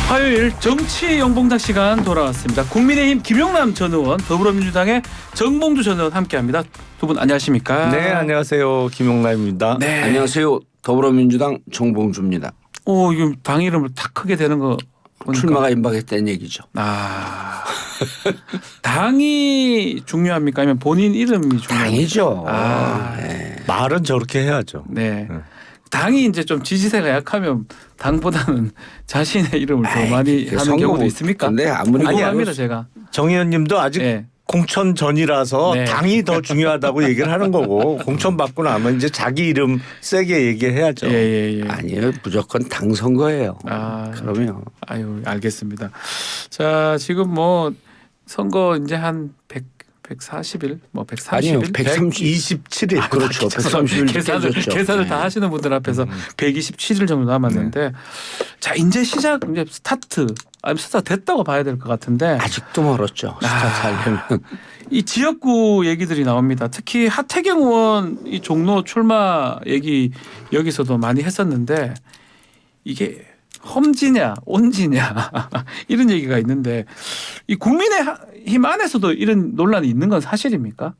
화요일 정치 영봉당 시간 돌아왔습니다. 국민의힘 김용남 전 의원, 더불어민주당의 정봉주 전 의원 함께합니다. 두 분 안녕하십니까? 네, 안녕하세요. 김용남입니다. 네. 안녕하세요. 더불어민주당 정봉주입니다. 오, 이거 당 이름을 탁 크게 되는 거 보니까. 출마가 임박했다는 얘기죠. 아, 당이 중요합니까? 아니면 본인 이름이 중요합니까? 당이죠. 네. 말은 저렇게 해야죠. 네. 당이 이제 좀 지지세가 약하면 당보다는 자신의 이름을 더 많이 하는 경우도 있습니까? 근데 아무리 궁금합니다, 제가. 정 의원님도 아직 네. 공천 전이라서 네. 당이 더 중요하다고 얘기를 하는 거고 공천 받고 나면 이제 자기 이름 세게 얘기해야죠. 예. 아니에요. 무조건 당 선거예요. 아, 그러면 아유, 알겠습니다. 자, 지금 뭐 선거 이제 한 140일, 뭐 130일, 아니요. 127일. 그렇죠. 130일 계산을 다 하시는 분들 앞에서 127일 정도 남았는데, 자, 이제 시작, 이제 스타트, 아니 스타트 됐다고 봐야 될 것 같은데, 아직도 멀었죠. 스타트 하려면. 이 지역구 얘기들이 나옵니다. 특히 하태경 의원 이 종로 출마 얘기 여기서도 많이 했었는데, 이게 험지냐 온지냐 이런 얘기가 있는데, 이 국민의힘 안에서도 이런 논란이 있는 건 사실입니까?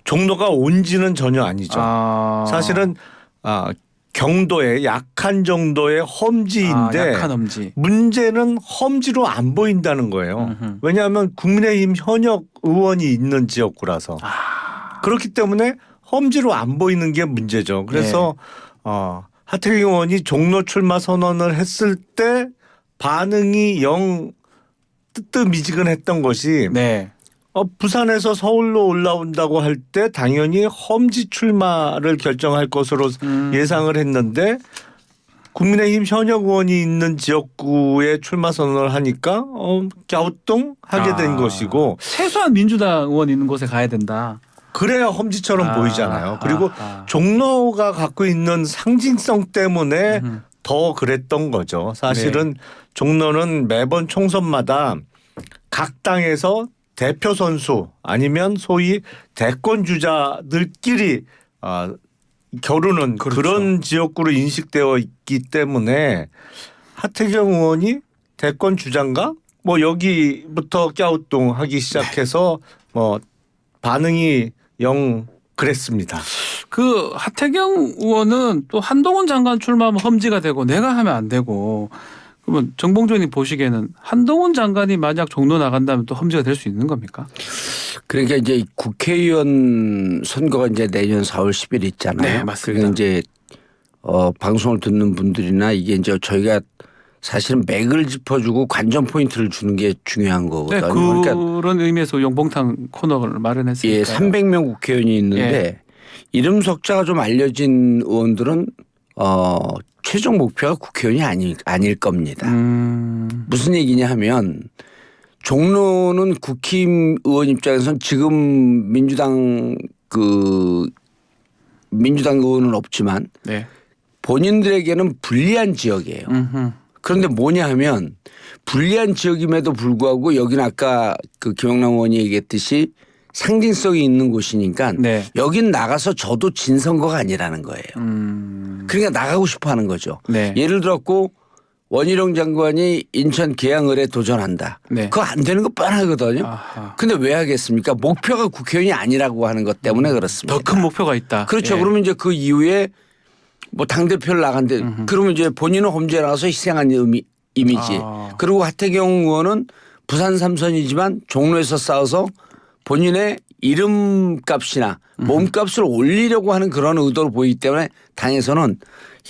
종로가 온지는 전혀 아니죠. 사실은 경도의 약한 정도의 험지인데 약한 험지. 문제는 험지로 안 보인다는 거예요. 음흠. 왜냐하면 국민의힘 현역 의원이 있는 지역구라서. 그렇기 때문에 험지로 안 보이는 게 문제죠. 그래서 하태경 의원이 종로 출마 선언을 했을 때 반응이 영 뜨뜻미지근했던 것이 네. 부산에서 서울로 올라온다고 할 때 당연히 험지 출마를 결정할 것으로 예상을 했는데 국민의힘 현역 의원이 있는 지역구에 출마 선언을 하니까 갸우뚱하게 된 것이고 최소한 민주당 의원 있는 곳에 가야 된다. 그래야 험지처럼 보이잖아요. 그리고 종로가 갖고 있는 상징성 때문에 더 그랬던 거죠. 사실은 종로는 매번 총선마다 각 당에서 대표 선수 아니면 소위 대권 주자들끼리 겨루는 그렇죠. 그런 지역구로 인식되어 있기 때문에 하태경 의원이 대권 주자인가? 뭐 여기부터 갸우뚱하기 시작해서 뭐 반응이 영 그랬습니다. 그 하태경 의원은 또 한동훈 장관 출마하면 험지가 되고 내가 하면 안 되고, 그러면 정봉주 의원님 보시기에는 한동훈 장관이 만약 종로 나간다면 또 험지가 될 수 있는 겁니까? 그러니까 이제 국회의원 선거가 이제 내년 4월 10일 있잖아요. 네, 맞습니다. 그러니까 이제 방송을 듣는 분들이나 이게 이제 저희가 사실은 맥을 짚어주고 관전 포인트를 주는 게 중요한 거거든요. 네, 그런 의미에서 용봉탕 코너를 마련했으니까. 예, 300명 국회의원이 있는데 이름 석자가 좀 알려진 의원들은 최종 목표가 국회의원이 아닐 겁니다. 무슨 얘기냐 하면 종로는 국힘의원 입장에서는 지금 민주당 의원은 없지만 본인들에게는 불리한 지역이에요. 그런데 뭐냐 하면 불리한 지역임에도 불구하고 여기는 아까 그 김용남 의원이 얘기했듯이 상징성이 있는 곳이니까 여긴 나가서 저도 진 선거가 아니라는 거예요. 그러니까 나가고 싶어 하는 거죠. 예를 들었고 원희룡 장관이 인천 계양을에 도전한다. 그거 안 되는 거 뻔하거든요. 근데 왜 하겠습니까? 목표가 국회의원이 아니라고 하는 것 때문에 그렇습니다. 더 큰 목표가 있다. 그렇죠. 그러면 이제 그 이후에 뭐 당대표를 나간대. 그러면 이제 본인은 홈즈에 나가서 희생한 이미지. 그리고 하태경 의원은 부산 3선이지만 종로에서 싸워서 본인의 이름값이나 몸값을 올리려고 하는 그런 의도를 보이기 때문에 당에서는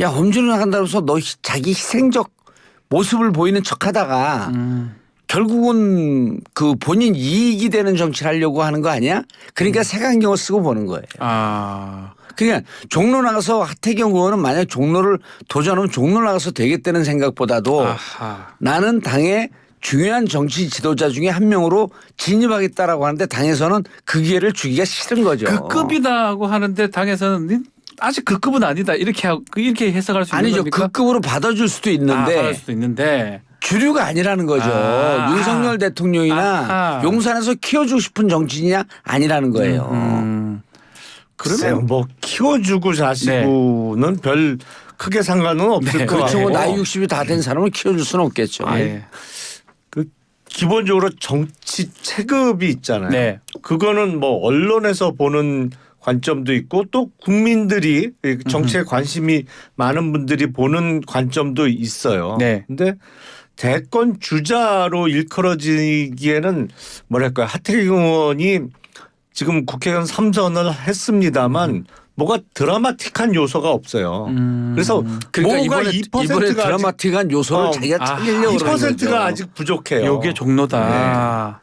야 홈즈로 나간다고 해서 너 자기 희생적 모습을 보이는 척하다가 결국은 그 본인 이익이 되는 정치를 하려고 하는 거 아니야? 그러니까 색안경을 쓰고 보는 거예요. 그러니까 종로 나가서 하태경 의원은 만약 종로를 도전하면 종로 나가서 되겠다는 생각보다도 나는 당의 중요한 정치 지도자 중에 한 명으로 진입하겠다라고 하는데 당에서는 그 기회를 주기가 싫은 거죠. 그 급이다고 하는데 당에서는 아직 그 급은 아니다 이렇게 해석할 수 있는 아니죠. 겁니까? 그 급으로 받아줄 수도 있는데. 받아줄 수도 있는데. 주류가 아니라는 거죠. 윤석열 대통령이나 용산에서 키워주고 싶은 정치인이냐 아니라는 거예요. 그러면 뭐 키워주고 자시고는 별 크게 상관은 없을 네, 것 그렇죠. 같고. 나이 60이 다 된 사람을 키워줄 수는 없겠죠. 예. 기본적으로 정치 체급이 있잖아요. 네. 그거는 뭐 언론에서 보는 관점도 있고 또 국민들이 정치에 관심이 많은 분들이 보는 관점도 있어요. 네. 근데 대권 주자로 일컬어지기에는 뭐랄까요. 하태경 의원이 지금 국회의원 3선을 했습니다만 뭐가 드라마틱한 요소가 없어요. 그래서 그러니까 뭐가 이번에 2%가 드라마틱한 요소를 자기가 찾으려고 그러는 2%가 거죠. 아직 부족해요. 요게 종로다.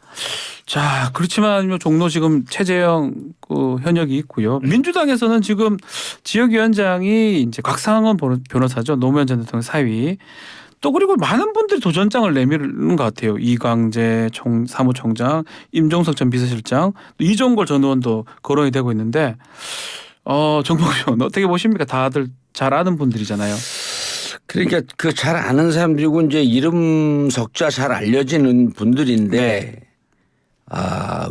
자, 그렇지만 요 종로 지금 최재형 그 현역이 있고요. 민주당에서는 지금 지역위원장이 이제 곽상원 변호사죠. 노무현 전 대통령 사위. 또 그리고 많은 분들이 도전장을 내미는 것 같아요. 이광재 사무총장, 임종석 전 비서실장, 또 이종걸 전 의원도 거론이 되고 있는데 정봉 의원 어떻게 보십니까? 다들 잘 아는 분들이잖아요. 그러니까 그 잘 아는 사람들이고 이제 이름 석자 잘 알려지는 분들인데 네.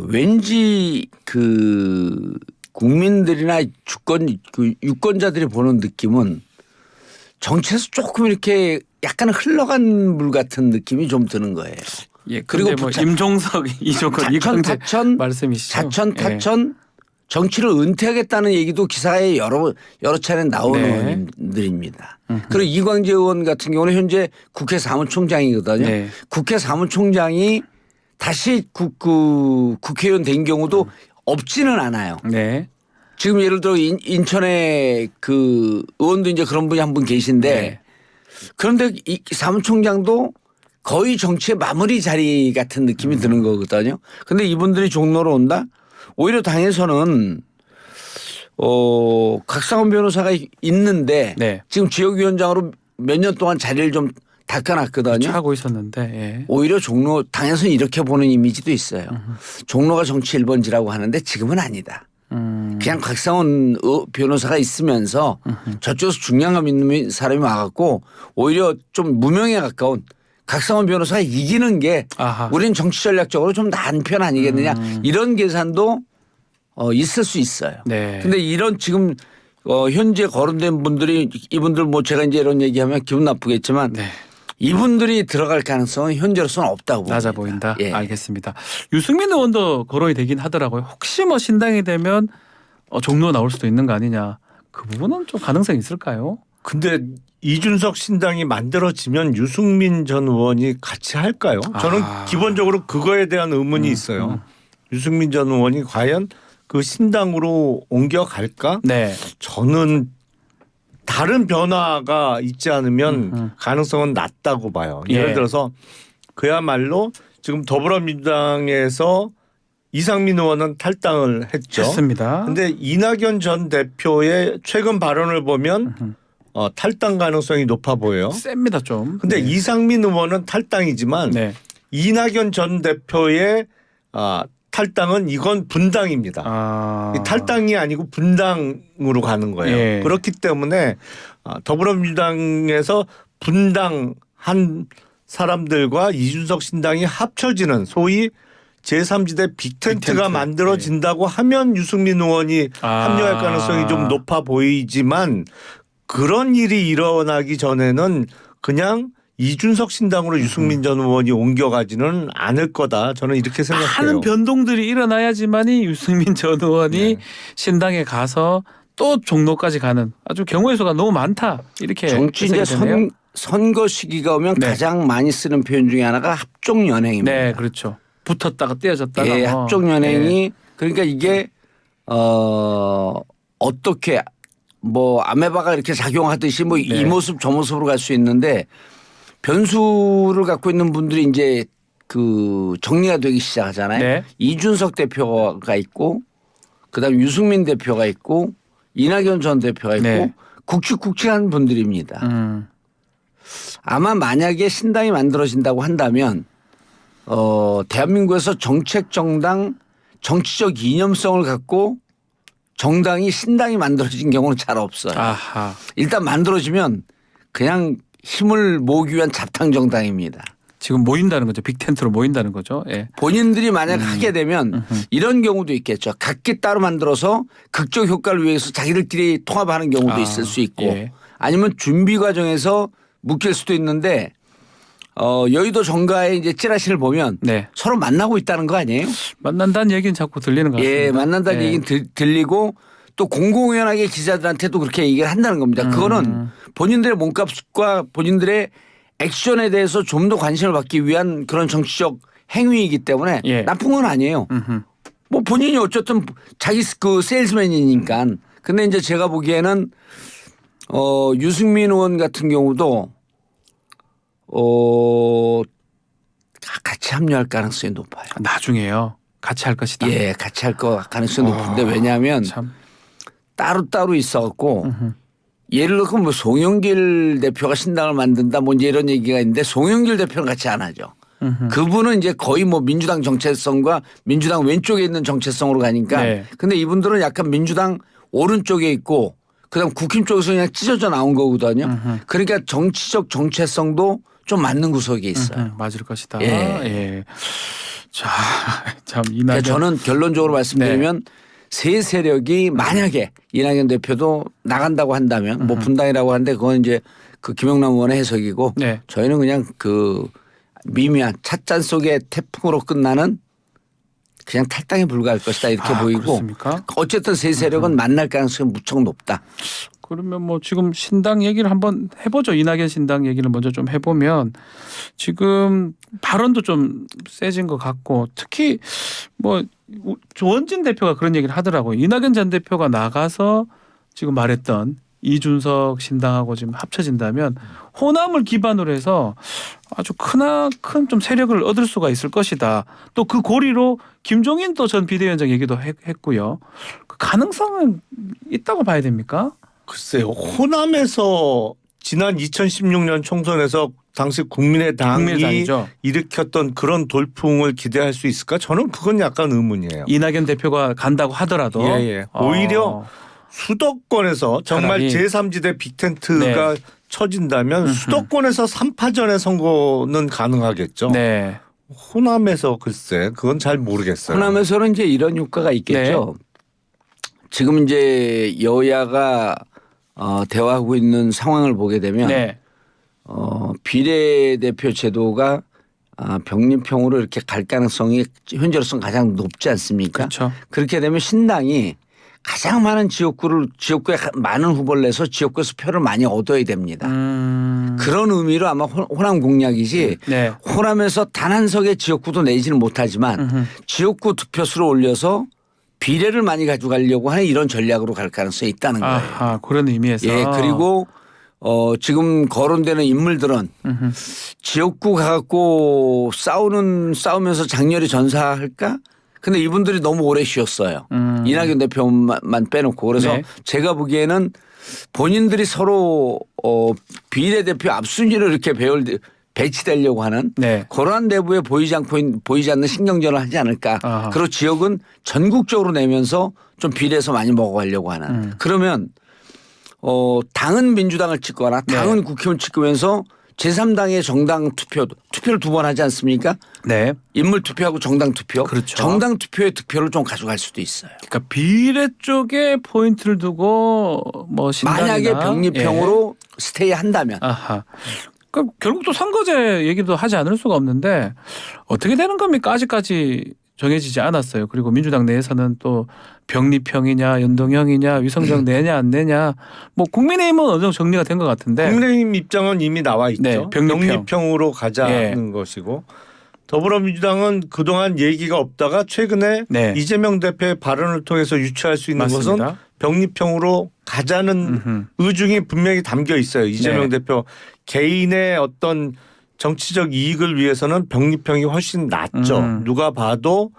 왠지 그 국민들이나 유권자들이 보는 느낌은 정치에서 조금 이렇게 약간 흘러간 물 같은 느낌이 좀 드는 거예요. 예, 그리고 그리고 뭐 임종석, 이종걸, 이광재 자천 말씀이시죠? 자천 타천 정치를 은퇴하겠다는 얘기도 기사에 여러 차례 나오는 네. 의원들입니다. 그리고 이광재 의원 같은 경우는 현재 국회 사무총장이거든요. 네. 국회 사무총장이 다시 국회의원 된 경우도 없지는 않아요. 네. 지금 예를 들어 인천에 그 의원도 이제 그런 분이 한 분 계신데 네. 그런데 이 사무총장도 거의 정치의 마무리 자리 같은 느낌이 드는 거거든요. 그런데 이분들이 종로로 온다? 오히려 당에서는 곽상원 변호사가 있는데 네. 지금 지역위원장으로 몇 년 동안 자리를 좀 닦아놨거든요. 하고 있었는데 예. 오히려 종로 당에서는 이렇게 보는 이미지도 있어요. 종로가 정치 1번지라고 하는데 지금은 아니다. 그냥 곽상원 변호사가 있으면서 저쪽에서 중량감 있는 사람이 와갖고 오히려 좀 무명에 가까운 곽상원 변호사가 이기는 게 아하. 우리는 정치 전략적으로 좀 나은 편 아니겠느냐 이런 계산도 있을 수 있어요. 네. 근데 이런 지금 현재 거론된 분들이 이분들 뭐 제가 이제 이런 얘기하면 기분 나쁘겠지만 네. 이분들이 들어갈 가능성은 현재로서는 없다고 봅니다. 낮아 보인다. 예. 알겠습니다. 유승민 의원도 거론이 되긴 하더라고요. 혹시 뭐 신당이 되면 종로 나올 수도 있는 거 아니냐. 그 부분은 좀 가능성이 있을까요? 근데 이준석 신당이 만들어지면 유승민 전 의원이 같이 할까요? 저는 기본적으로 그거에 대한 의문이 있어요. 유승민 전 의원이 과연 그 신당으로 옮겨갈까? 네. 저는 다른 변화가 있지 않으면 가능성은 낮다고 봐요. 예. 예를 들어서 그야말로 지금 더불어민주당에서 이상민 의원은 탈당을 했죠. 했습니다. 근데 이낙연 전 대표의 최근 발언을 보면 탈당 가능성이 높아 보여요. 셉니다 좀. 근데 네. 이상민 의원은 탈당이지만 네. 이낙연 전 대표의 탈당은 이건 분당입니다. 탈당이 아니고 분당으로 가는 거예요. 예. 그렇기 때문에 더불어민주당에서 분당한 사람들과 이준석 신당이 합쳐지는 소위 제3지대 빅텐트가 빅텐트. 만들어진다고 하면 유승민 의원이 합류할 가능성이 좀 높아 보이지만 그런 일이 일어나기 전에는 그냥 이준석 신당으로 유승민 전 의원이 옮겨가지는 않을 거다. 저는 이렇게 생각해요. 많은 변동들이 일어나야지만이 유승민 전 의원이 네. 신당에 가서 또 종로까지 가는 아주 경우의 수가 너무 많다. 이렇게 정치 이제 해석이 되네요. 선거 시기가 오면 네. 가장 많이 쓰는 표현 중에 하나가 합종 연행입니다. 네, 그렇죠. 붙었다가 떼어졌다가 예, 뭐. 합종 연행이 예. 그러니까 이게 어떻게 뭐 아메바가 이렇게 작용하듯이 뭐 이 네. 모습 저 모습으로 갈 수 있는데 변수를 갖고 있는 분들이 이제 그 정리가 되기 시작하잖아요. 네. 이준석 대표가 있고 그다음 유승민 대표가 있고 이낙연 전 대표가 있고 네. 굵직굵직한 분들입니다. 아마 만약에 신당이 만들어진다고 한다면 대한민국에서 정책 정당 정치적 이념성을 갖고 정당이 신당이 만들어진 경우는 잘 없어요. 아하. 일단 만들어지면 그냥 힘을 모으기 위한 잡탕 정당입니다. 지금 모인다는 거죠. 빅텐트로 모인다는 거죠. 예. 본인들이 만약 하게 되면 이런 경우도 있겠죠. 각기 따로 만들어서 극적 효과를 위해서 자기들끼리 통합하는 경우도 있을 수 있고 예. 아니면 준비 과정에서 묶일 수도 있는데 여의도 정가에 이제 찌라시를 보면 네. 서로 만나고 있다는 거 아니에요? 만난다는 얘기는 자꾸 들리는 것 같습니다. 예, 만난다는 예. 얘기는 들리고 또 공공연하게 기자들한테도 그렇게 얘기를 한다는 겁니다. 그거는 본인들의 몸값과 본인들의 액션에 대해서 좀 더 관심을 받기 위한 그런 정치적 행위이기 때문에 예. 나쁜 건 아니에요. 음흠. 뭐 본인이 어쨌든 자기 그 세일즈맨이니까. 근데 이제 제가 보기에는 유승민 의원 같은 경우도 같이 합류할 가능성이 높아요. 나중에요. 같이 할 것이다. 예, 같이 할 거 가능성이 높은데 왜냐하면 참. 따로 있어갖고 예를 들어 뭐 송영길 대표가 신당을 만든다 뭐 이제 이런 얘기가 있는데 송영길 대표는 같이 안 하죠. 그분은 이제 거의 뭐 민주당 정체성과 민주당 왼쪽에 있는 정체성으로 가니까 네. 근데 이분들은 약간 민주당 오른쪽에 있고 그다음 국힘 쪽에서 그냥 찢어져 나온 거거든요. 그러니까 정치적 정체성도 좀 맞는 구석이 있어요. 맞을 것이다. 예. 예. 자, 참 그러니까 이낙연 저는 결론적으로 말씀드리면 세 세력이 만약에 이낙연 대표도 나간다고 한다면 뭐 분당이라고 하는데 그건 이제 그 김영남 의원의 해석이고 네. 저희는 그냥 그 미미한 찻잔 속의 태풍으로 끝나는 그냥 탈당에 불과할 것이다 이렇게 보이고 그렇습니까? 어쨌든 세 세력은 만날 가능성이 무척 높다. 그러면 뭐 지금 신당 얘기를 한번 해보죠. 이낙연 신당 얘기를 먼저 좀 해보면 지금 발언도 좀 세진 것 같고 특히 뭐 조원진 대표가 그런 얘기를 하더라고요. 이낙연 전 대표가 나가서 지금 말했던 이준석 신당하고 지금 합쳐진다면 호남을 기반으로 해서 아주 큰 좀 세력을 얻을 수가 있을 것이다. 또 그 고리로 김종인 또 전 비대위원장 얘기도 했고요. 그 가능성은 있다고 봐야 됩니까? 글쎄요. 호남에서 지난 2016년 총선에서 당시 국민의당이 국민의당이죠. 일으켰던 그런 돌풍을 기대할 수 있을까? 저는 그건 약간 의문이에요. 이낙연 대표가 간다고 하더라도 예. 오히려 수도권에서 정말 차라리. 제3지대 빅텐트가 쳐진다면 수도권에서 3파전의 선거는 가능하겠죠. 네. 호남에서 글쎄 그건 잘 모르겠어요. 호남에서는 이제 이런 효과가 있겠죠. 지금 이제 여야가 대화하고 있는 상황을 보게 되면 네. 비례대표 제도가 병립형으로 이렇게 갈 가능성이 현재로서는 가장 높지 않습니까? 그렇죠. 그렇게 되면 신당이 가장 많은 지역구에 많은 후보를 내서 지역구에서 표를 많이 얻어야 됩니다. 그런 의미로 아마 호남 공략이지 네. 호남에서 단 한 석의 지역구도 내지는 못하지만 지역구 득표수를 올려서 비례를 많이 가져가려고 하는 이런 전략으로 갈 가능성이 있다는 거예요. 아하, 그런 의미에서. 예, 그리고 지금 거론되는 인물들은 지역구 가갖고 싸우면서 장렬히 전사할까? 근데 이분들이 너무 오래 쉬었어요. 이낙연 대표만 빼놓고. 그래서 네. 제가 보기에는 본인들이 서로 비례대표 앞순위로 이렇게 배치되려고 하는 네. 그러한 내부에 보이지 않는 신경전을 하지 않을까. 아하. 그리고 지역은 전국적으로 내면서 좀 비례해서 많이 먹어가려고 하는. 그러면 당은 민주당을 찍거나 당은 국힘을 찍으면서 제3당의 정당 투표를 두 번 하지 않습니까? 네. 인물 투표하고 정당 투표. 그렇죠. 정당 투표의 득표를 좀 가져갈 수도 있어요. 그러니까 비례 쪽에 포인트를 두고 뭐 신당이나 만약에 병립형으로 예. 스테이 한다면. 아하. 그러니까 결국 또 선거제 얘기도 하지 않을 수가 없는데 어떻게 되는 겁니까? 아직까지 정해지지 않았어요. 그리고 민주당 내에서는 또 병립형이냐 연동형이냐 위성정 내냐 안 내냐 뭐 국민의힘은 어느 정도 정리가 된 것 같은데 국민의힘 입장은 이미 나와 있죠. 네, 병립형. 으로 가자는 것이고 더불어민주당은 그동안 얘기가 없다가 최근에 네. 이재명 대표의 발언을 통해서 유추할 수 있는 것은 맞습니다. 병립형으로 가자는 의중이 분명히 담겨 있어요. 이재명 네. 대표 개인의 어떤 정치적 이익을 위해서는 병립형이 훨씬 낫죠. 누가 봐도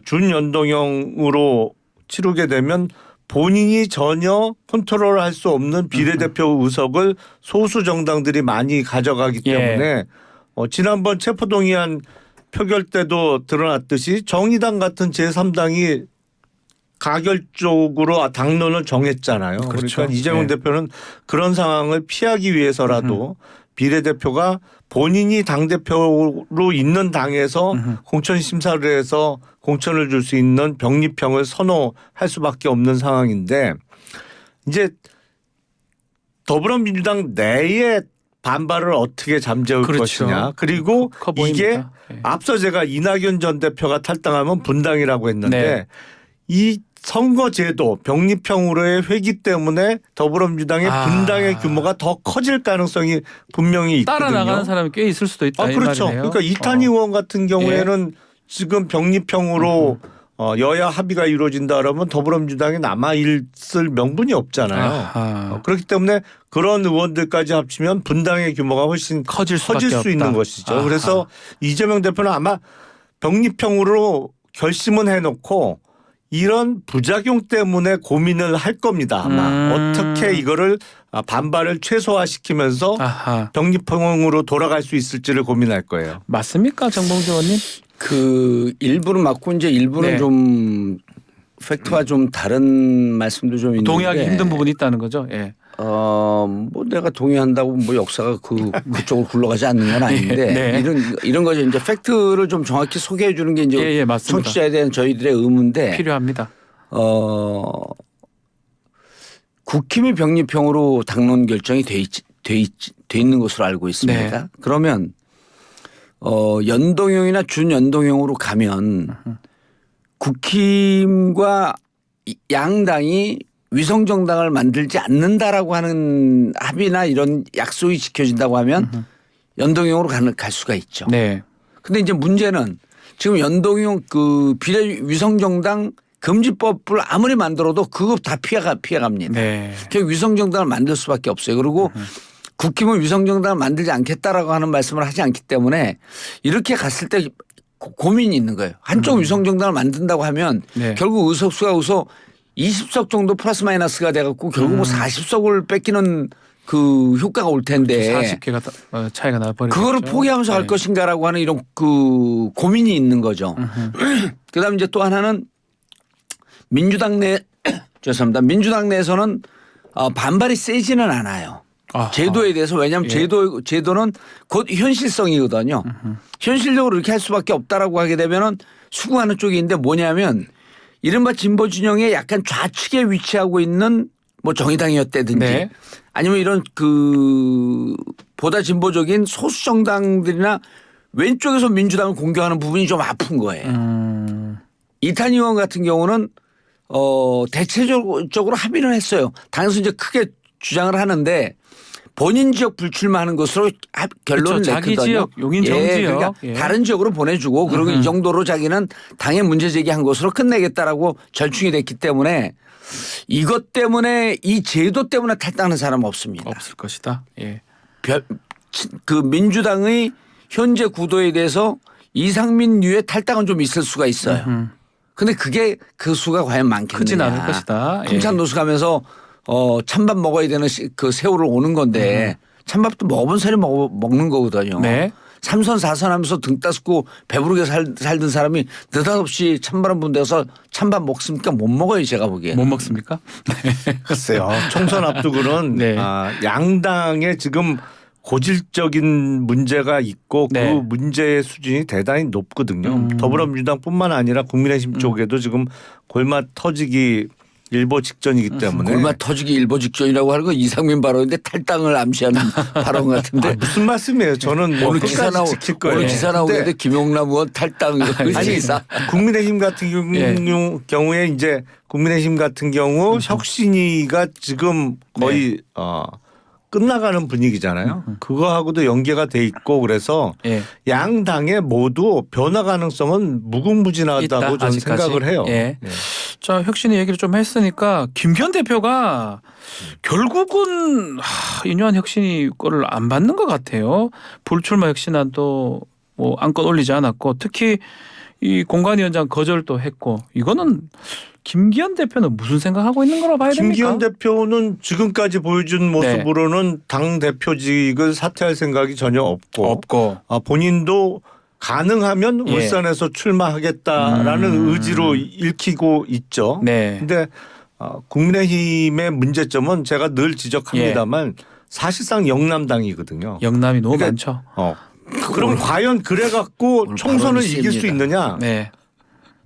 준연동형으로 치르게 되면 본인이 전혀 컨트롤할 수 없는 비례대표 의석을 소수 정당들이 많이 가져가기 때문에 지난번 체포동의안 표결 때도 드러났듯이 정의당 같은 제3당이 가결적으로 당론을 정했잖아요. 그렇죠. 그러니까 이재명 대표는 그런 상황을 피하기 위해서라도 비례대표가 본인이 당대표로 있는 당에서 공천심사를 해서 공천을 줄 수 있는 병립형을 선호할 수밖에 없는 상황인데 이제 더불어민주당 내에 반발을 어떻게 잠재울 그렇죠. 것이냐. 그리고 커 이게 보입니다. 예. 앞서 제가 이낙연 전 대표가 탈당하면 분당이라고 했는데 네. 이 선거제도 병립형으로의 회기 때문에 더불어민주당의 분당의 규모가 더 커질 가능성이 분명히 있거든요. 따라 나가는 사람이 꽤 있을 수도 있다. 이 그렇죠. 말이네요. 그러니까 이탄희 의원 같은 경우에는 지금 병립형으로 여야 합의가 이루어진다 그러면 더불어민주당이 남아 있을 명분이 없잖아요. 아하. 그렇기 때문에 그런 의원들까지 합치면 분당의 규모가 훨씬 커질 수밖에 커질 수 없다. 있는 것이죠. 아하. 그래서 이재명 대표는 아마 병립형으로 결심은 해놓고 이런 부작용 때문에 고민을 할 겁니다. 아마 어떻게 이거를 반발을 최소화시키면서 아하. 병립형으로 돌아갈 수 있을지를 고민할 거예요. 맞습니까, 정봉주 의원님? 그 일부는 맞고 이제 일부는 네. 좀 팩트와 좀 다른 말씀도 좀 있는데 동의하기 힘든 부분이 있다는 거죠. 예. 뭐 내가 동의한다고 뭐 역사가 그쪽으로 굴러가지 않는 건 아닌데 네. 이런 거죠. 이제 팩트를 좀 정확히 소개해 주는 게 이제 예, 맞습니다. 청취자에 대한 저희들의 의무인데 필요합니다. 국힘이 병립형으로 당론 결정이 돼 있는 것으로 알고 있습니다. 네. 그러면 연동형이나 준연동형으로 가면 국힘과 양당이 위성정당을 만들지 않는다라고 하는 합의나 이런 약속이 지켜진다고 하면 연동형으로 갈 수가 있죠. 네. 근데 이제 문제는 지금 연동형 그 비례 위성정당 금지법을 아무리 만들어도 그거 다 피해갑니다. 네. 결국 위성정당을 만들 수밖에 없어요. 그리고 국힘은 위성정당을 만들지 않겠다라고 하는 말씀을 하지 않기 때문에 이렇게 갔을 때 고민이 있는 거예요. 한쪽 위성정당을 만든다고 하면 네. 결국 의석수가 20석 정도 플러스 마이너스가 돼갖고 결국 뭐 40석을 뺏기는 그 효과가 올 텐데 40개가 차이가 나버리죠. 그거를 포기하면서 할 것인가라고 하는 이런 그 고민이 있는 거죠. 그다음에 이제 또 하나는 민주당 내 죄송합니다. 민주당 내에서는 반발이 세지는 않아요. 아하. 제도에 대해서 왜냐하면 예. 제도는 곧 현실성이거든요. 현실적으로 이렇게 할 수밖에 없다라고 하게 되면은 수긍하는 쪽이 있는데 뭐냐면 이른바 진보 진영의 약간 좌측에 위치하고 있는 뭐 정의당이었다든지 네. 아니면 이런 그 보다 진보적인 소수 정당들이나 왼쪽에서 민주당을 공격하는 부분이 좀 아픈 거예요. 이탄희 의원 같은 경우는 대체적으로 합의는 했어요. 당에서 이제 크게 주장을 하는데 본인 지역 불출마하는 것으로 결론을 그렇죠. 냈거든요. 자기 지역, 용인 정지역. 그러니까 예. 다른 지역으로 보내주고 그리고 이 정도로 자기는 당에 문제 제기한 것으로 끝내겠다라고 절충이 됐기 때문에 이것 때문에 이 제도 때문에 탈당하는 사람은 없습니다. 없을 것이다. 예. 그 민주당의 현재 구도에 대해서 이상민류의 탈당은 좀 있을 수가 있어요. 근데 그게 그 수가 과연 많겠느냐. 크진 않을 것이다. 예. 풍찬 노수 가면서 찬밥 먹어야 되는 그 세월을 오는 건데 찬밥도 먹어본 사람이 먹는 거거든요. 네. 3선 4선 하면서 등 따스고 배부르게 살던 사람이 느닷없이 찬바람 분대서 찬밥 먹습니까? 못 먹어요 제가 보기에는. 못 먹습니까? 글쎄요. 총선 앞두고는 네. 양당에 지금 고질적인 문제가 있고 네. 그 문제의 수준이 대단히 높거든요. 더불어민주당뿐만 아니라 국민의힘 쪽에도 지금 골마 터지기 일보 직전이기 때문에 골마 터지기 일보 직전이라고 하는 건 이상민 발언인데 탈당을 암시하는 발언 같은데. 무슨 말씀이에요? 저는 뭐 오늘 기사 끝까지 지킬 거예요. 오늘 기사 나오는데 김용남 의원 탈당 아니 기사. 국민의힘 같은 경우에 이제 국민의힘 같은 경우 혁신위가 지금 거의 끝나가는 분위기잖아요. 그거하고도 연계가 돼 있고 그래서 예. 양당에 모두 변화 가능성은 무궁무진하다고 있다, 저는 아직까지. 생각을 해요. 예. 자, 혁신이 얘기를 좀 했으니까 김기현 대표가 결국은 인요한 혁신이 거를 안 받는 것 같아요. 불출마 혁신안도 뭐 안건 올리지 않았고 특히 이 공관위원장 거절도 했고 이거는 김기현 대표는 무슨 생각하고 있는 거라고 봐야 됩니까? 김기현 대표는 지금까지 보여준 모습으로는 당 대표직을 사퇴할 생각이 전혀 없고 본인도 가능하면 예. 울산에서 출마하겠다라는 의지로 읽히고 있죠. 네. 근데 국민의힘의 문제점은 제가 늘 지적합니다만 사실상 영남당이거든요. 영남이 너무 그러니까 많죠. 그럼 과연 그래 갖고 총선을 이길 수 있느냐? 네.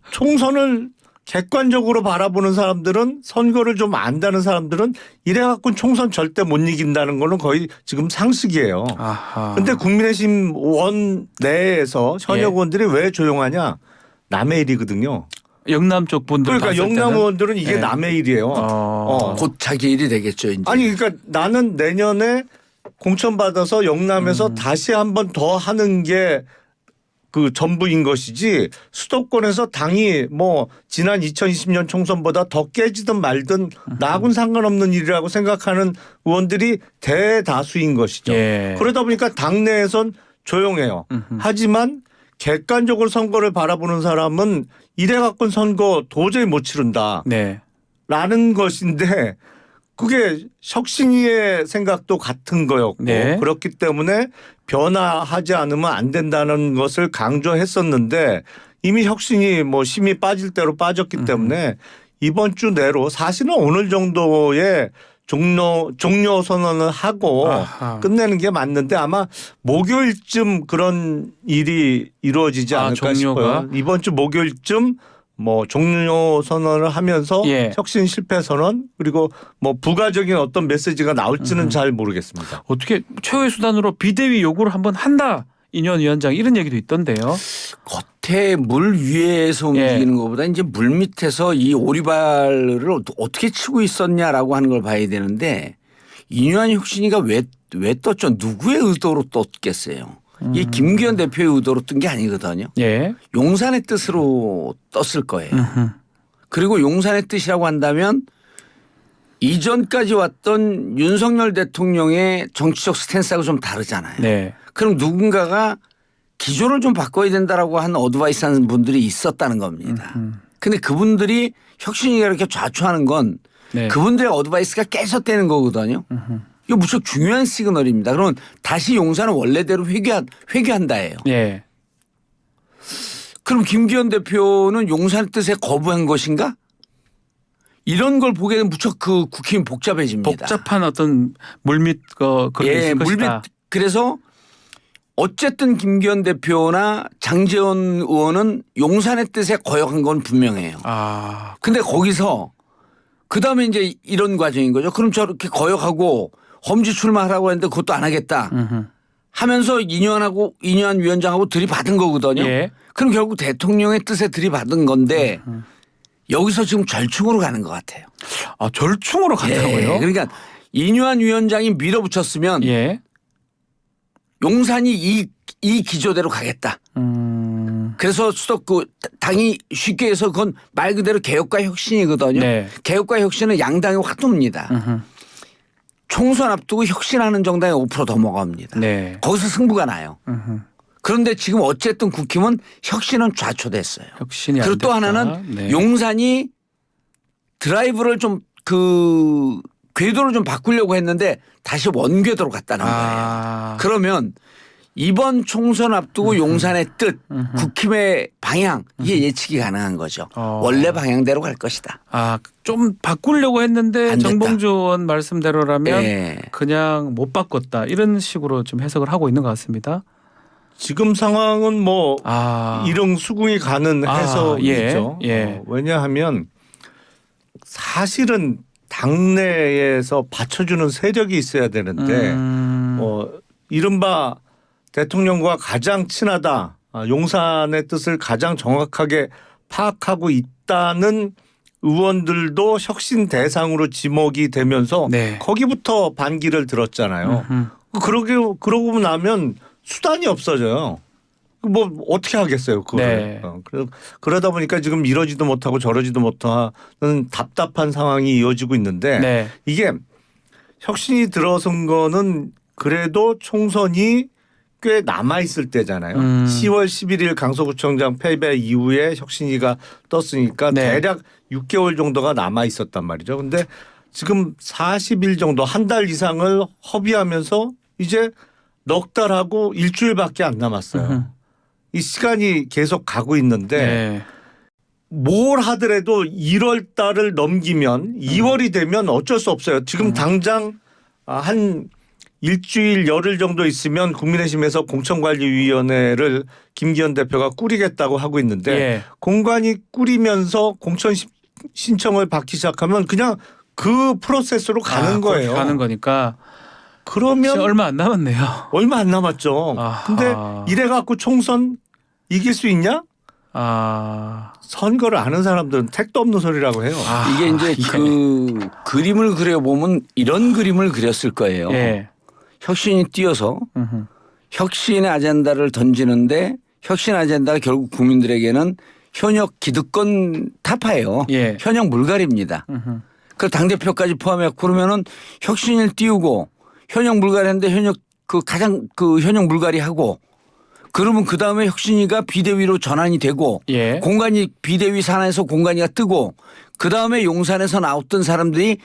총선을 객관적으로 바라보는 사람들은 선거를 좀 안다는 사람들은 이래갖고 총선 절대 못 이긴다는 거는 거의 지금 상식이에요. 아하. 근데 국민의힘 원 내에서 현역 예. 의원들이 왜 조용하냐? 남의 일이거든요. 영남 쪽 분들 그러니까 봤을 영남 때는? 의원들은 이게 예. 남의 일이에요. 곧 자기 일이 되겠죠. 이제. 아니 그러니까 나는 내년에 공천 받아서 영남에서 다시 한 번 더 하는 게 그 전부인 것이지 수도권에서 당이 뭐 지난 2020년 총선보다 더 깨지든 말든 나하고는 상관없는 일이라고 생각하는 의원들이 대다수인 것이죠. 예. 그러다 보니까 당내에선 조용해요. 하지만 객관적으로 선거를 바라보는 사람은 이래 갖고는 선거 도저히 못 치른다. 네. 라는 것인데 그게 혁신위의 생각도 같은 거였고 네. 그렇기 때문에 변화하지 않으면 안 된다는 것을 강조했었는데 이미 혁신이 뭐 심이 빠질 대로 빠졌기 때문에 이번 주 내로 사실은 오늘 정도의 종료 선언을 하고 아하. 끝내는 게 맞는데 아마 목요일쯤 그런 일이 이루어지지 않을까 종료가? 싶어요. 이번 주 목요일쯤 뭐 종료 선언을 하면서 예. 혁신 실패 선언 그리고 뭐 부가적인 어떤 메시지가 나올지는 잘 모르겠습니다. 어떻게 최후의 수단으로 비대위 요구를 한번 한다. 인현 위원장 이런 얘기도 있던데요. 겉에 물 위에서 예. 움직이는 것보다 이제 물 밑에서 이 오리발을 어떻게 치고 있었냐라고 하는 걸 봐야 되는데 인유한 혁신이가 왜 떴죠? 누구의 의도로 떴겠어요? 이 김기현 대표의 의도로 뜬 게 아니거든요. 예. 용산의 뜻으로 떴을 거예요. 음흠. 그리고 용산의 뜻이라고 한다면 이전까지 왔던 윤석열 대통령의 정치적 스탠스하고 좀 다르잖아요. 네. 그럼 누군가가 기조를 좀 바꿔야 된다라고 한 어드바이스 하는 분들이 있었다는 겁니다. 근데 그분들이 혁신이가 이렇게 좌초하는 건 네. 그분들의 어드바이스가 깨졌다는 거거든요. 이거 무척 중요한 시그널입니다. 그러면 다시 용산은 원래대로 회귀한다예요. 예. 그럼 김기현 대표는 용산의 뜻에 거부한 것인가? 이런 걸 보게 되면 무척 그 국힘이 복잡해집니다. 복잡한 어떤 물밑 그런 게 있을 물밑 것이다. 그래서 어쨌든 김기현 대표나 장제원 의원은 용산의 뜻에 거역한 건 분명해요. 아. 근데 거기서 그다음에 이제 이런 과정인 거죠. 그럼 저렇게 거역하고 험지 출마하라고 했는데 그것도 안 하겠다 음흠. 하면서 인유한 위원장하고 들이받은 거거든요. 예. 그럼 결국 대통령의 뜻에 들이받은 건데 여기서 지금 절충으로 가는 것 같아요. 아, 절충으로 갔다고요? 예. 그러니까 인유한 위원장이 밀어붙였으면 예. 용산이 이 기조대로 가겠다. 그래서 당이 쉽게 해서 그건 말 그대로 개혁과 혁신이거든요. 네. 개혁과 혁신은 양당의 화두입니다. 음흠. 총선 앞두고 혁신하는 정당이 5% 넘어갑니다. 네. 거기서 승부가 나요. 음흠. 그런데 지금 어쨌든 국힘은 혁신은 좌초됐어요. 혁신이 안 그리고 또 됐다. 하나는 네. 용산이 드라이브를 좀 궤도를 좀 바꾸려고 했는데 다시 원궤도로 갔다는 거예요. 그러면 이번 총선 앞두고 용산의 뜻, 국힘의 방향 이게 예측이 가능한 거죠. 원래 방향대로 갈 것이다. 아, 좀 바꾸려고 했는데 안 됐다. 정봉주 의원 말씀대로라면 예. 그냥 못 바꿨다. 이런 식으로 좀 해석을 하고 있는 것 같습니다. 지금 상황은 뭐 아. 일용 수긍이 가는 아, 해석이죠. 예, 예. 왜냐하면 사실은 당내에서 받쳐주는 세력이 있어야 되는데 이른바 대통령과 가장 친하다. 용산의 뜻을 가장 정확하게 파악하고 있다는 의원들도 혁신 대상으로 지목이 되면서 네. 거기부터 반기를 들었잖아요. 그러고 나면 수단이 없어져요. 뭐 어떻게 하겠어요, 그걸. 네. 그러다 보니까 지금 이러지도 못하고 저러지도 못하는 답답한 상황이 이어지고 있는데 네. 이게 혁신이 들어선 거는 그래도 총선이 꽤 남아있을 때잖아요. 10월 11일 강서구청장 패배 이후에 혁신이가 떴으니까 네. 대략 6개월 정도가 남아있었단 말이죠. 근데 지금 40일 정도 한 달 이상을 허비하면서 이제 넉 달하고 일주일밖에 안 남았어요. 이 시간이 계속 가고 있는데 네. 뭘 하더라도 1월 달을 넘기면 2월이 되면 어쩔 수 없어요. 지금 당장 한 일주일 열흘 정도 있으면 국민의힘에서 공천관리위원회를 김기현 대표가 꾸리겠다고 하고 있는데 예. 공관이 꾸리면서 공천 신청을 받기 시작하면 그냥 그 프로세스로 가는 그렇게 거예요. 가는 거니까 그러면 얼마 안 남았네요. 얼마 안 남았죠. 아하. 근데 이래 갖고 총선 이길 수 있냐? 아, 선거를 아는 사람들은 택도 없는 소리라고 해요. 이게 이제 그 그림을 그려보면 이런 그림을 그렸을 거예요. 예. 혁신이 뛰어서 음흠. 혁신의 아젠다를 던지는데 혁신 아젠다가 결국 국민들에게는 현역 기득권 타파예요. 예. 현역 물갈이입니다. 음흠. 그 당대표까지 포함해 그러면은 혁신을 띄우고 현역 물갈이했는데 현역 가장 현역 물갈이하고 그러면 그 다음에 혁신이가 비대위로 전환이 되고 예. 공관이 비대위 산하에서 공관이가 뜨고 그 다음에 용산에서 나왔던 사람들이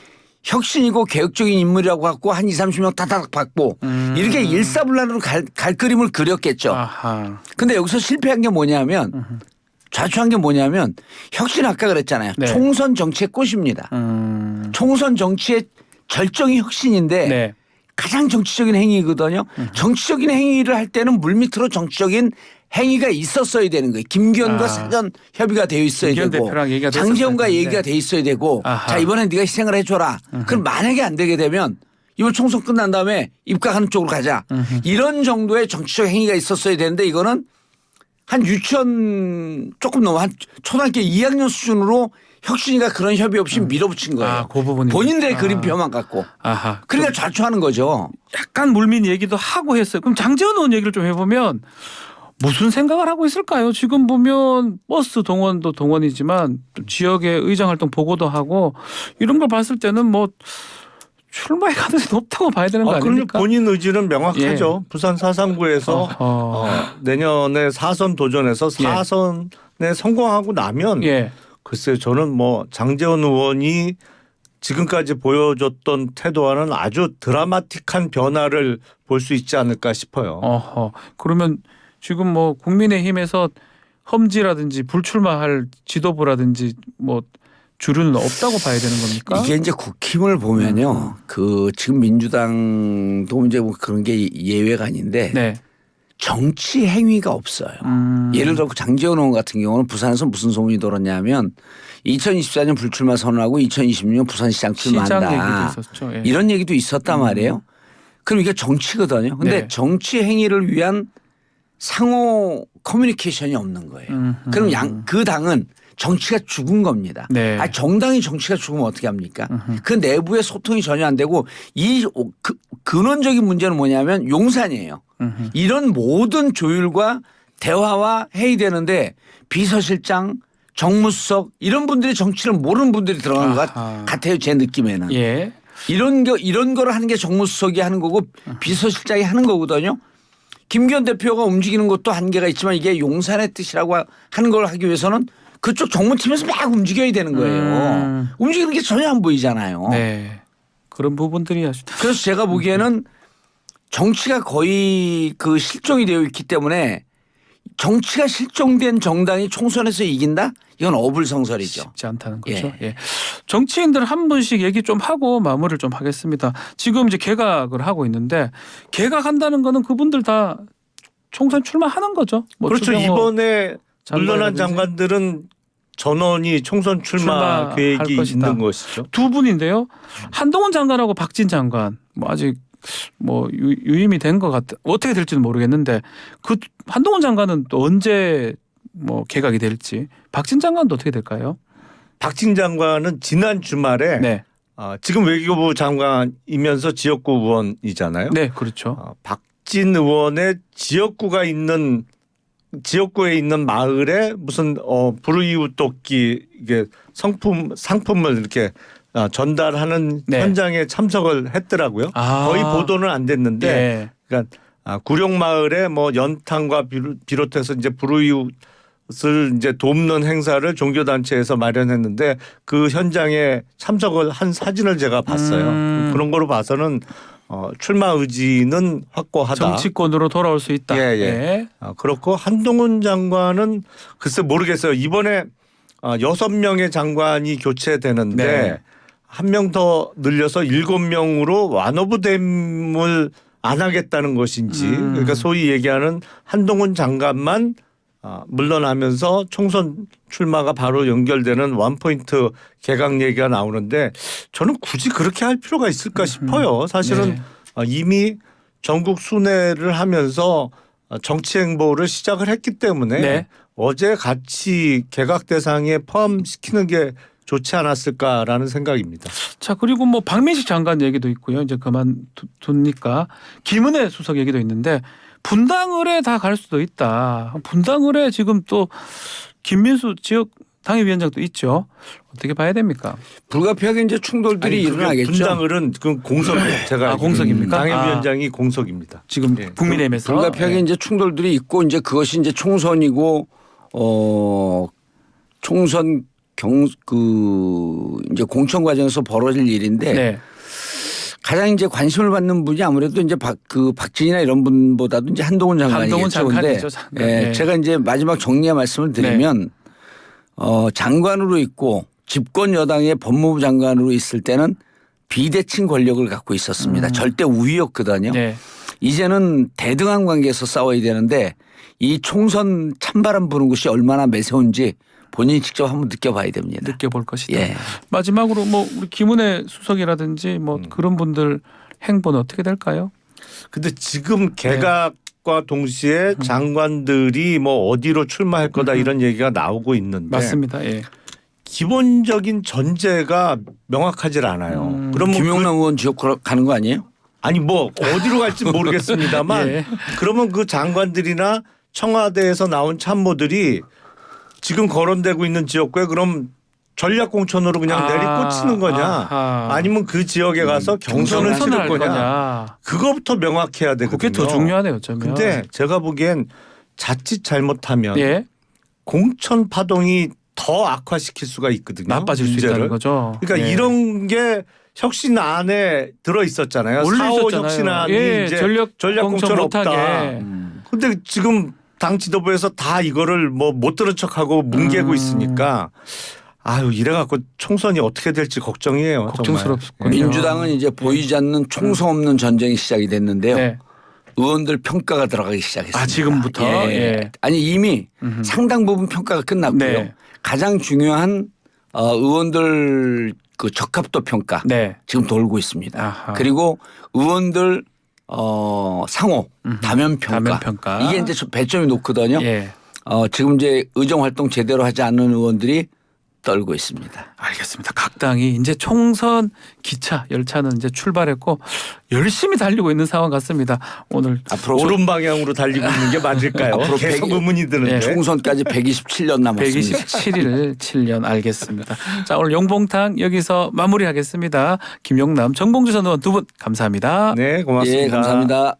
혁신이고 개혁적인 인물이라고 갖고 한 20, 30명 타닥 받고 이렇게 일사불란으로 갈 그림을 그렸겠죠. 아하. 근데 여기서 실패한 게 뭐냐면 좌초한 게 뭐냐면 혁신 아까 그랬잖아요. 네. 총선 정치의 꽃입니다. 총선 정치의 절정이 혁신인데 네. 가장 정치적인 행위거든요. 정치적인 행위를 할 때는 물밑으로 정치적인 행위가 있었어야 되는 거예요. 김기현과 사전 협의가 되어 있어야 김기현 되고 대표랑 얘기가 장제원과 됐었어야 얘기가 되는데. 돼 있어야 되고 아하. 자 이번엔 네가 희생을 해줘라. 그럼 만약에 안 되게 되면 이번 총선 끝난 다음에 입각하는 쪽으로 가자. 이런 정도의 정치적 행위가 있었어야 되는데 이거는 한 유치원 조금 넘어 한 초등학교 2학년 수준으로 혁신이가 그런 협의 없이 밀어붙인 거예요. 아, 그 부분이. 본인들의 그림표만 갖고. 아하. 그러니까 좌초하는 거죠. 약간 물밑 얘기도 하고 했어요. 그럼 장제원 의원 얘기를 좀 해보면 무슨 생각을 하고 있을까요? 지금 보면 버스 동원도 동원이지만 또 지역의 의정 활동 보고도 하고 이런 걸 봤을 때는 뭐 출마의 가능성이 높다고 봐야 되는 거 그럼 아닙니까? 본인 의지는 명확하죠. 부산 439에서 내년에 4선 도전해서 4선에 성공하고 나면 예. 글쎄요. 저는 뭐 장제원 의원이 지금까지 보여줬던 태도와는 아주 드라마틱한 변화를 볼 수 있지 않을까 싶어요. 어허. 그러면 지금 뭐 국민의힘에서 험지라든지 불출마할 지도부라든지 뭐 주류는 없다고 봐야 되는 겁니까? 이게 이제 국힘을 보면요. 지금 민주당도 이제 뭐 그런 게 예외가 아닌데 네. 정치 행위가 없어요. 예를 들어 장제원 의원 같은 경우는 부산에서 무슨 소문이 돌았냐면 2024년 불출마 선언하고 2026년 부산시장 시장 출마한다. 얘기도 있었죠. 예. 이런 얘기도 있었단 말이에요. 그럼 이게 정치거든요. 근데 네. 정치 행위를 위한 상호 커뮤니케이션이 없는 거예요. 그럼 그 당은 정치가 죽은 겁니다. 네. 정당이 정치가 죽으면 어떻게 합니까? 그 내부의 소통이 전혀 안 되고 근원적인 문제는 뭐냐면 용산이에요. 이런 모든 조율과 대화와 회의되는데 비서실장, 정무수석 이런 분들이 정치를 모르는 분들이 들어가는 것 같아요. 제 느낌에는. 예. 이런 거를 하는 게 정무수석이 하는 거고 비서실장이 하는 거거든요. 김기현 대표가 움직이는 것도 한계가 있지만 이게 용산의 뜻이라고 하는 걸 하기 위해서는 그쪽 정무팀에서 막 움직여야 되는 거예요. 움직이는 게 전혀 안 보이잖아요. 네. 그런 부분들이 아주. 그래서 제가 보기에는 정치가 거의 실종이 되어 있기 때문에 정치가 실종된 정당이 총선에서 이긴다? 이건 어불성설이죠. 쉽지 않다는 거죠. 예. 정치인들 한 분씩 얘기 좀 하고 마무리를 좀 하겠습니다. 지금 이제 개각을 하고 있는데 개각한다는 거는 그분들 다 총선 출마하는 거죠. 뭐 그렇죠. 추경호 이번에 물러난 장관이라든지. 장관들은 전원이 총선 출마 출마할 계획이 것이다. 있는 것이죠. 두 분인데요. 한동훈 장관하고 박진 장관 뭐 아직 뭐 유임이 된 것 같아. 어떻게 될지는 모르겠는데 그 한동훈 장관은 또 언제 뭐 개각이 될지 박진 장관도 어떻게 될까요? 박진 장관은 지난 주말에 네, 지금 외교부 장관이면서 지역구 의원이잖아요. 네, 그렇죠. 박진 의원의 지역구에 있는 마을에 무슨 불우이웃 돕기 이게 상품을 이렇게 전달하는 네. 현장에 참석을 했더라고요. 거의 보도는 안 됐는데, 네. 그러니까 구룡마을에 뭐 연탄과 비롯해서 이제 불우이웃을 이제 돕는 행사를 종교단체에서 마련했는데 그 현장에 참석을 한 사진을 제가 봤어요. 그런 거로 봐서는 출마 의지는 확고하다. 정치권으로 돌아올 수 있다. 예, 예. 네. 그렇고 한동훈 장관은 글쎄 모르겠어요. 이번에 6명의 장관이 교체되는데 네. 한 명 더 늘려서 7명으로 완오브댐을 안 하겠다는 것인지 그러니까 소위 얘기하는 한동훈 장관만 물러나면서 총선 출마가 바로 연결되는 원포인트 개각 얘기가 나오는데 저는 굳이 그렇게 할 필요가 있을까 싶어요. 사실은 네. 이미 전국 순회를 하면서 정치 행보를 시작을 했기 때문에 네. 어제 같이 개각 대상에 포함시키는 게 좋지 않았을까라는 생각입니다. 자, 그리고 뭐 박민식 장관 얘기도 있고요. 이제 그만두니까 김은혜 수석 얘기도 있는데 분당을에 다 갈 수도 있다. 분당을에 지금 또 김민수 지역 당협위원장도 있죠. 어떻게 봐야 됩니까? 불가피하게 이제 충돌들이 일어나겠죠. 분당을은 그 공석이에요. 제가 알기로는. 공석입니까? 당협위원장이 공석입니다. 지금 예. 국민의힘에서 불가피하게 이제 충돌들이 있고 이제 그것이 이제 총선이고 총선 이제 공천 과정에서 벌어질 일인데 네. 가장 이제 관심을 받는 분이 아무래도 이제 박진이나 이런 분보다도 이제 한동훈 장관이겠죠. 한동훈 장관이죠. 장관. 예, 네. 제가 이제 마지막 정리의 말씀을 드리면 장관으로 있고 집권 여당의 법무부 장관으로 있을 때는 비대칭 권력을 갖고 있었습니다. 절대 우위였거든요. 네. 이제는 대등한 관계에서 싸워야 되는데 이 총선 찬바람 부는 것이 얼마나 매서운지 본인이 직접 한번 느껴봐야 됩니다. 느껴볼 것이다. 예. 마지막으로 뭐 우리 김은혜 수석이라든지 뭐 그런 분들 행보는 어떻게 될까요? 근데 지금 개각과 동시에 장관들이 뭐 어디로 출마할 거다 이런 얘기가 나오고 있는데 맞습니다. 예. 기본적인 전제가 명확하질 않아요. 그러면 김용남 의원 지역 가는 거 아니에요? 아니 뭐 어디로 갈지 모르겠습니다만 예. 그러면 그 장관들이나 청와대에서 나온 참모들이 지금 거론되고 있는 지역구에 그럼 전략 공천으로 그냥 내리꽂히는 거냐 아하. 아니면 그 지역에 가서 경선을 치를 할 거냐 그거부터 명확해야 되거든요. 그게 더 중요하네요. 어쩌면. 근데 제가 보기엔 자칫 잘못하면 예. 공천 파동이 더 악화시킬 수가 있거든요. 나빠질 수 문제를. 있다는 거죠. 그러니까 예. 이런 게 혁신 안에 들어 있었잖아요. 올려 4.5 있었잖아요. 혁신안이 예, 이제 전략 공천 없다. 못하게. 근데 지금 당 지도부에서 다 이거를 뭐 못 들은 척하고 뭉개고 있으니까 아유 이래갖고 총선이 어떻게 될지 걱정이에요. 걱정스럽군요. 민주당은 이제 보이지 않는 총성 없는 전쟁이 시작이 됐는데요. 네. 의원들 평가가 들어가기 시작했습니다. 아, 지금부터? 예. 아니 이미 상당 부분 평가가 끝났고요. 네. 가장 중요한 의원들 그 적합도 평가 네. 지금 돌고 있습니다. 아하. 그리고 의원들 상호 다면 평가. 다면 평가. 이게 이제 배점이 높거든요. 예. 지금 이제 의정 활동 제대로 하지 않는 의원들이 떨고 있습니다. 알겠습니다. 각 당이 이제 총선 기차 열차는 이제 출발했고 열심히 달리고 있는 상황 같습니다. 오늘 앞으로 오른 방향으로 달리고 있는 게 맞을까요? 앞으로 계속 100 의문이 드는데. 총선까지 127년 남았습니다. 127일 7년 알겠습니다. 자, 오늘 용봉탕 여기서 마무리하겠습니다. 김용남, 정봉주 전 의원 두 분 감사합니다. 네, 고맙습니다. 예, 감사합니다.